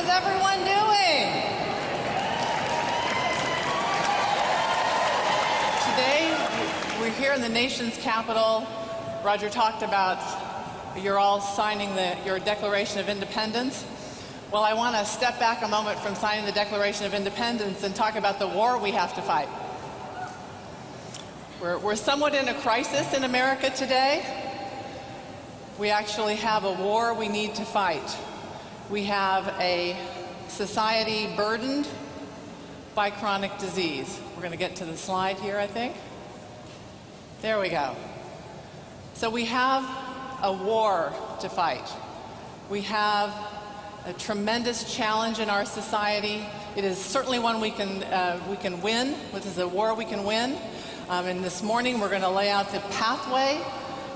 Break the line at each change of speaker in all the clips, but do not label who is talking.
How's everyone doing? Today, we're here in the nation's capital. Roger talked about you're all signing your Declaration of Independence. Well, I want to step back a moment from signing the Declaration of Independence and talk about the war we have to fight. We're somewhat in a crisis in America today. We actually have a war we need to fight. We have a society burdened by chronic disease. We're going to get to the slide here, I think. There we go. So we have a war to fight. We have a tremendous challenge in our society. It is certainly one we can win. This is a war we can win. And this morning we're going to lay out the pathway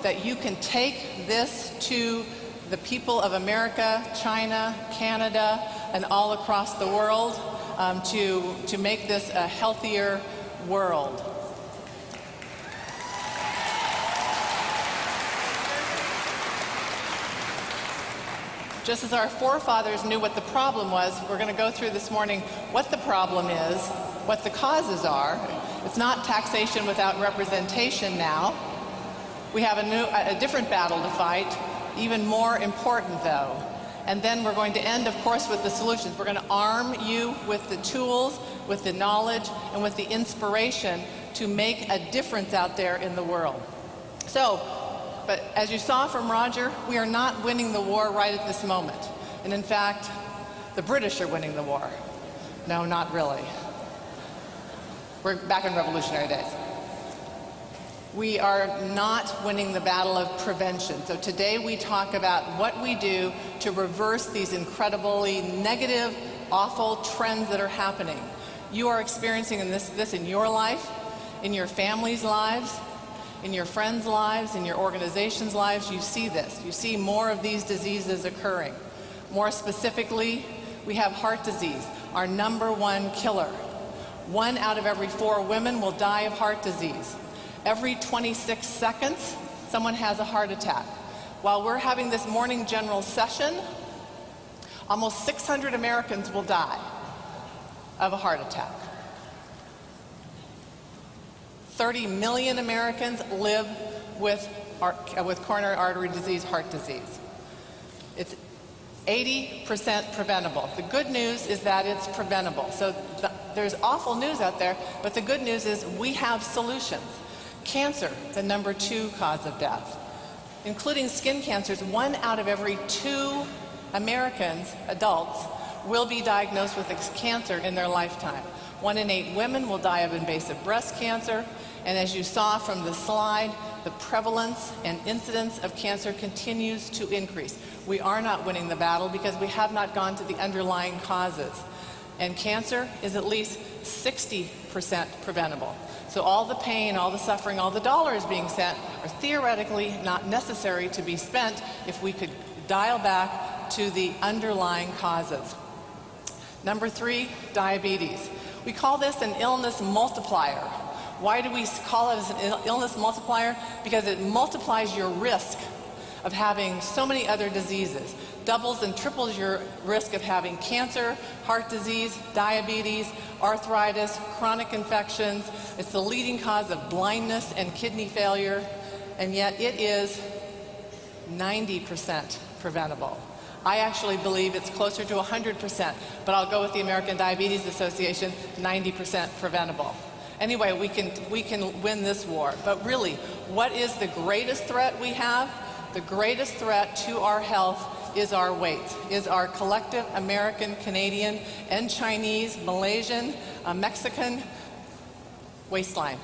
that you can take this to the people of America, China, Canada, and all across the world to make this a healthier world. Just as our forefathers knew what the problem was, we're going to go through this morning what the problem is, what the causes are. It's not taxation without representation now. We have a different battle to fight, even more important though. And then we're going to end, of course, with the solutions. We're going to arm you with the tools, with the knowledge, and with the inspiration to make a difference out there in the world. But as you saw from Roger, we are not winning the war right at this moment. And in fact, the British are winning the war. No, not really. We're back in revolutionary days. We are not winning the battle of prevention. So today we talk about what we do to reverse these incredibly negative, awful trends that are happening. You are experiencing this in your life, in your family's lives, in your friends' lives, in your organization's lives. You see this. You see more of these diseases occurring. More specifically, we have heart disease, our #1 killer. 1 out of every 4 women will die of heart disease. Every 26 seconds, someone has a heart attack. While we're having this morning general session, almost 600 Americans will die of a heart attack. 30 million Americans live with coronary artery disease, heart disease. It's 80% preventable. The good news is that it's preventable. So there's awful news out there, but the good news is we have solutions. Cancer, the #2 cause of death, including skin cancers. 1 out of every 2 Americans, adults, will be diagnosed with cancer in their lifetime. 1 in 8 women will die of invasive breast cancer. And as you saw from the slide, the prevalence and incidence of cancer continues to increase. We are not winning the battle because we have not gone to the underlying causes. And cancer is at least 60% preventable. So all the pain, all the suffering, all the dollars being spent are theoretically not necessary to be spent if we could dial back to the underlying causes. #3, diabetes. We call this an illness multiplier. Why do we call it an illness multiplier? Because it multiplies your risk of having so many other diseases. Doubles and triples your risk of having cancer, heart disease, diabetes, arthritis, chronic infections. It's the leading cause of blindness and kidney failure, and yet it is 90% preventable. I actually believe it's closer to 100%, but I'll go with the American Diabetes Association, 90% preventable. Anyway, we can win this war. But really, what is the greatest threat we have? The greatest threat to our health is our weight, is our collective American, Canadian, and Chinese, Malaysian, Mexican waistline.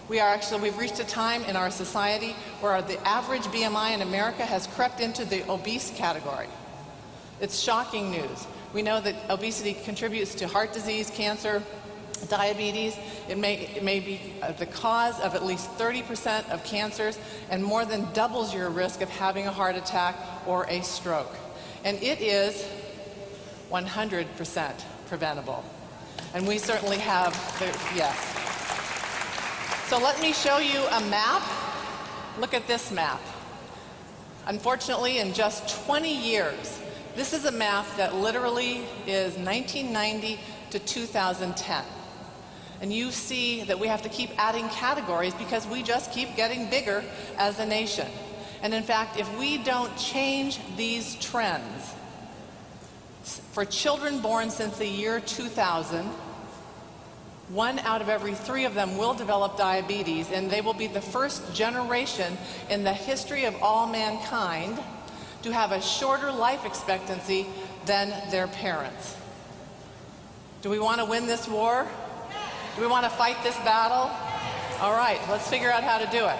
We've reached a time in our society where the average BMI in America has crept into the obese category. It's shocking news. We know that obesity contributes to heart disease, cancer, diabetes. It may be the cause of at least 30% of cancers and more than doubles your risk of having a heart attack or a stroke. And it is 100% preventable. And we certainly have, yes. So let me show you a map. Look at this map. Unfortunately, in just 20 years, This is a map that literally is 1990 to 2010. And you see that we have to keep adding categories because we just keep getting bigger as a nation. And in fact, if we don't change these trends, for children born since the year 2000, 1 out of every 3 of them will develop diabetes, and they will be the first generation in the history of all mankind to have a shorter life expectancy than their parents. Do we want to win this war? Do we want to fight this battle? All right, let's figure out how to do it.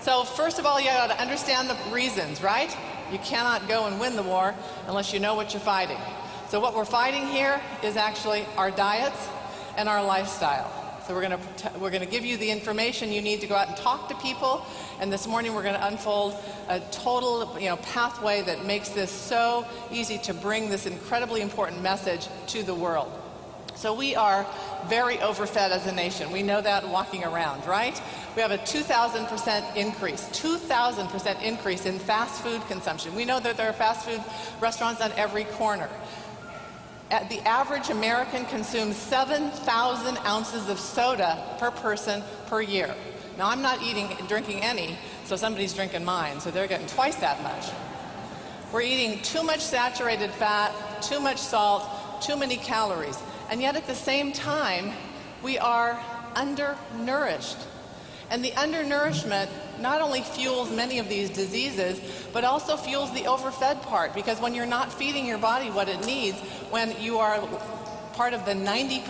So first of all, you got to understand the reasons, right? You cannot go and win the war unless you know what you're fighting. So what we're fighting here is actually our diets and our lifestyle. So we're going to give you the information you need to go out and talk to people. And this morning we're going to unfold a total pathway that makes this so easy to bring this incredibly important message to the world. So we are very overfed as a nation. We know that walking around, right? We have a 2,000% increase, 2,000% increase in fast food consumption. We know that there are fast food restaurants on every corner. The average American consumes 7,000 ounces of soda per person per year. Now, I'm not drinking any, so somebody's drinking mine, so they're getting twice that much. We're eating too much saturated fat, too much salt, too many calories, and yet at the same time, we are undernourished. And the undernourishment not only fuels many of these diseases, but also fuels the overfed part, because when you're not feeding your body what it needs, when you are part of the 90%,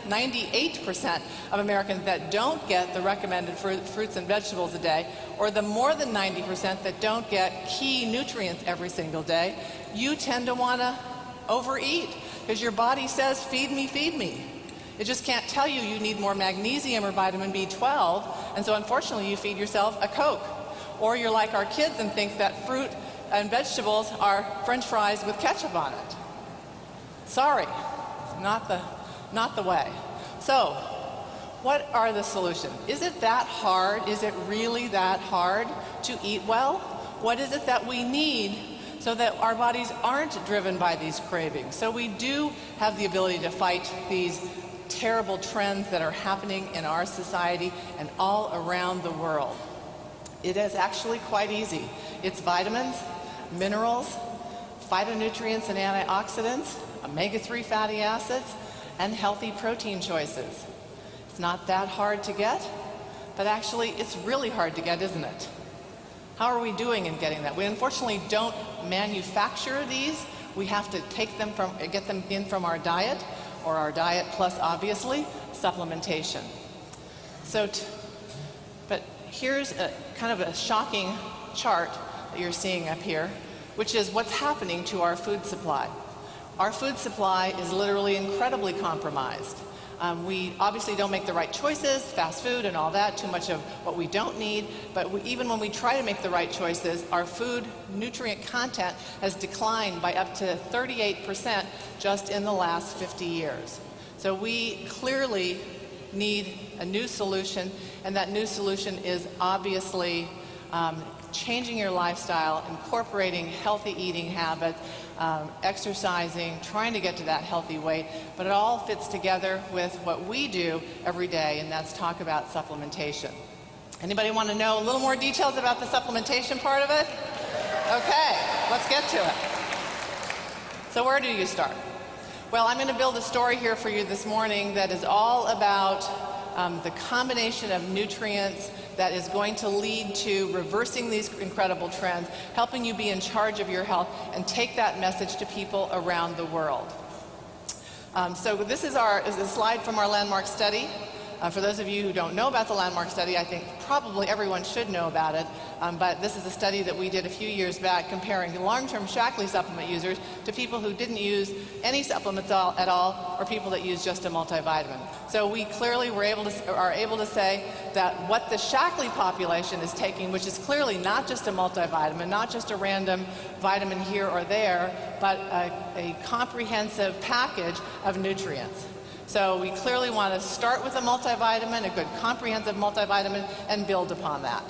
98% of Americans that don't get the recommended fruits and vegetables a day, or the more than 90% that don't get key nutrients every single day, you tend to want to overeat, because your body says, feed me, feed me. It just can't tell you you need more magnesium or vitamin B12, and so unfortunately you feed yourself a Coke. Or you're like our kids and think that fruit and vegetables are French fries with ketchup on it. Sorry, not the way. So, what are the solutions? Is it that hard? Is it really that hard to eat well? What is it that we need so that our bodies aren't driven by these cravings? So we do have the ability to fight these terrible trends that are happening in our society and all around the world. It is actually quite easy. It's vitamins, minerals, phytonutrients and antioxidants, omega-3 fatty acids, and healthy protein choices. It's not that hard to get, but actually it's really hard to get, isn't it? How are we doing in getting that? We unfortunately don't manufacture these. We have to get them in from our diet, or our diet plus, obviously, supplementation. But here's kind of a shocking chart that you're seeing up here, which is what's happening to our food supply. Our food supply is literally incredibly compromised. We obviously don't make the right choices, fast food and all that, too much of what we don't need, but even when we try to make the right choices, our food nutrient content has declined by up to 38% just in the last 50 years. So we clearly need a new solution, and that new solution is obviously changing your lifestyle, incorporating healthy eating habits, exercising, trying to get to that healthy weight, but it all fits together with what we do every day, and that's talk about supplementation. Anybody want to know a little more details about the supplementation part of it? Okay, let's get to it. So where do you start? Well, I'm going to build a story here for you this morning that is all about the combination of nutrients that is going to lead to reversing these incredible trends, helping you be in charge of your health, and take that message to people around the world. So this is a slide from our landmark study. For those of you who don't know about the landmark study, I think probably everyone should know about it, but this is a study that we did a few years back comparing long-term Shaklee supplement users to people who didn't use any supplements at all, or people that use just a multivitamin. So we clearly are able to say that what the Shaklee population is taking, which is clearly not just a multivitamin, not just a random vitamin here or there, but a comprehensive package of nutrients. So we clearly want to start with a multivitamin, a good comprehensive multivitamin, and build upon that.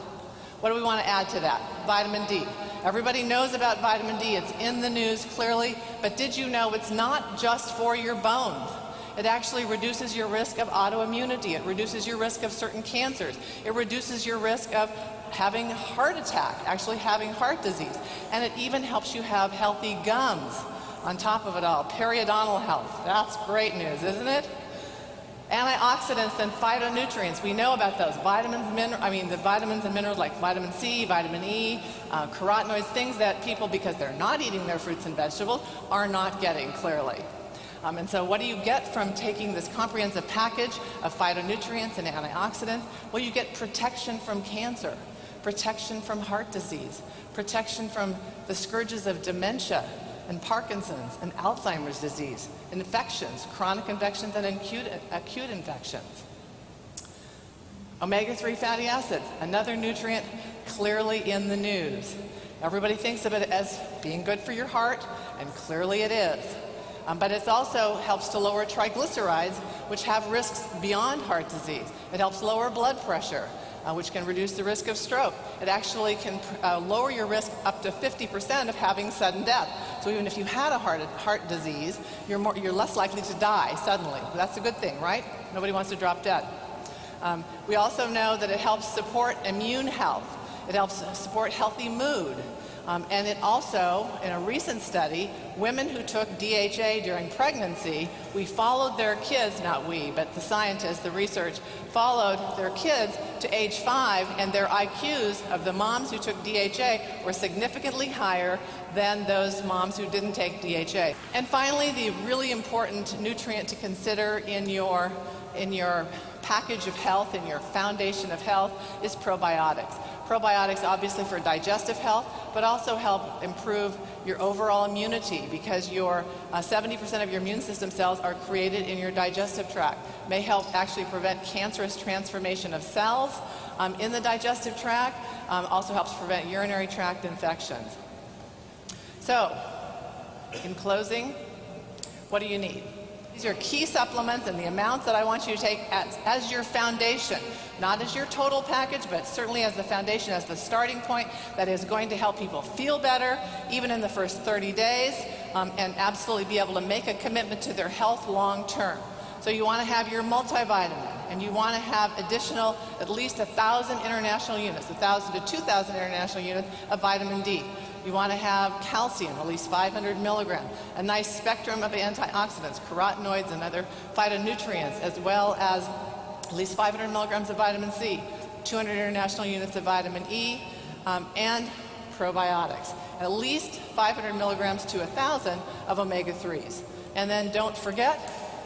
What do we want to add to that? Vitamin D. Everybody knows about vitamin D. It's in the news clearly, but did you know it's not just for your bones? It actually reduces your risk of autoimmunity. It reduces your risk of certain cancers. It reduces your risk of having heart attack, actually having heart disease. And it even helps you have healthy gums on top of it all. Periodontal health. That's great news, isn't it? Antioxidants and phytonutrients, we know about those. The vitamins and minerals like vitamin C, vitamin E, carotenoids, things that people, because they're not eating their fruits and vegetables, are not getting clearly. And so what do you get from taking this comprehensive package of phytonutrients and antioxidants? Well, you get protection from cancer, protection from heart disease, protection from the scourges of dementia and Parkinson's and Alzheimer's disease, infections, chronic infections and acute infections. Omega-3 fatty acids, another nutrient clearly in the news. Everybody thinks of it as being good for your heart, and clearly it is. But it also helps to lower triglycerides, which have risks beyond heart disease. It helps lower blood pressure, which can reduce the risk of stroke. It actually can lower your risk up to 50% of having sudden death. So even if you had a heart disease, you're less likely to die suddenly. That's a good thing, right? Nobody wants to drop dead. We also know that it helps support immune health. It helps support healthy mood. And it also, in a recent study, women who took DHA during pregnancy, we followed their kids, not we, but the scientists, the research, followed their kids to age 5, and their IQs of the moms who took DHA were significantly higher than those moms who didn't take DHA. And finally, the really important nutrient to consider in your package of health, in your foundation of health, is probiotics. Probiotics obviously for digestive health, but also help improve your overall immunity, because your 70% of your immune system cells are created in your digestive tract. May help actually prevent cancerous transformation of cells in the digestive tract. Also helps prevent urinary tract infections. So, in closing, what do you need? These are key supplements and the amounts that I want you to take as your foundation, not as your total package, but certainly as the foundation, as the starting point that is going to help people feel better, even in the first 30 days, and absolutely be able to make a commitment to their health long term. So you want to have your multivitamin, and you want to have additional, at least 1,000 international units, 1,000 to 2,000 international units of vitamin D. You want to have calcium, at least 500 milligrams, a nice spectrum of antioxidants, carotenoids and other phytonutrients, as well as at least 500 milligrams of vitamin C, 200 international units of vitamin E, and probiotics. At least 500 milligrams to 1,000 of omega-3s. And then don't forget,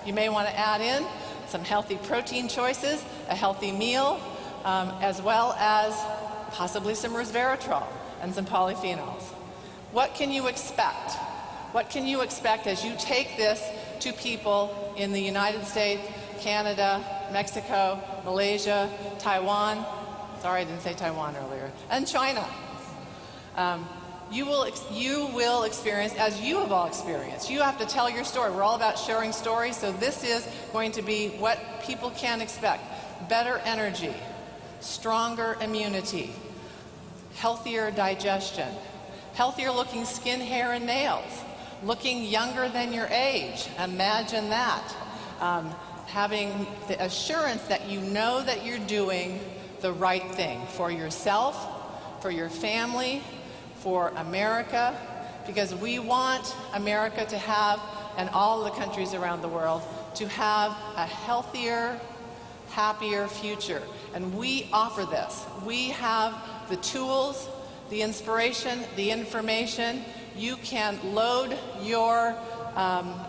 you may want to add in some healthy protein choices, a healthy meal, as well as possibly some resveratrol and some polyphenols. What can you expect? What can you expect as you take this to people in the United States, Canada, Mexico, Malaysia, Taiwan? Sorry, I didn't say Taiwan earlier. And China. You will experience, as you have all experienced. You have to tell your story. We're all about sharing stories, so this is going to be what people can expect. Better energy, stronger immunity, healthier digestion, healthier looking skin, hair, and nails, looking younger than your age. Imagine that. Having the assurance that you know that you're doing the right thing for yourself, for your family, for America, because we want America to have, and all the countries around the world, to have a healthier, happier future. And we offer this. We have the tools, the inspiration, the information. You can load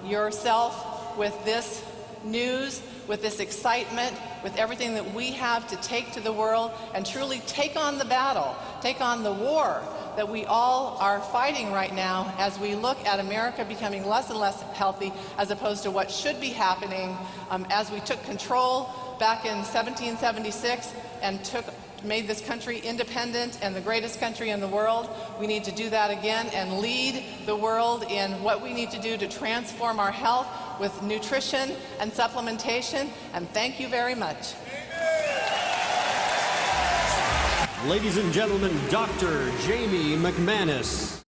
yourself with this news, with this excitement, with everything that we have to take to the world, and truly take on the battle, take on the war that we all are fighting right now as we look at America becoming less and less healthy, as opposed to what should be happening as we took control back in 1776 and made this country independent and the greatest country in the world. We need to do that again and lead the world in what we need to do to transform our health with nutrition and supplementation. And thank you very much.
Ladies and gentlemen, Dr. Jaime McManus.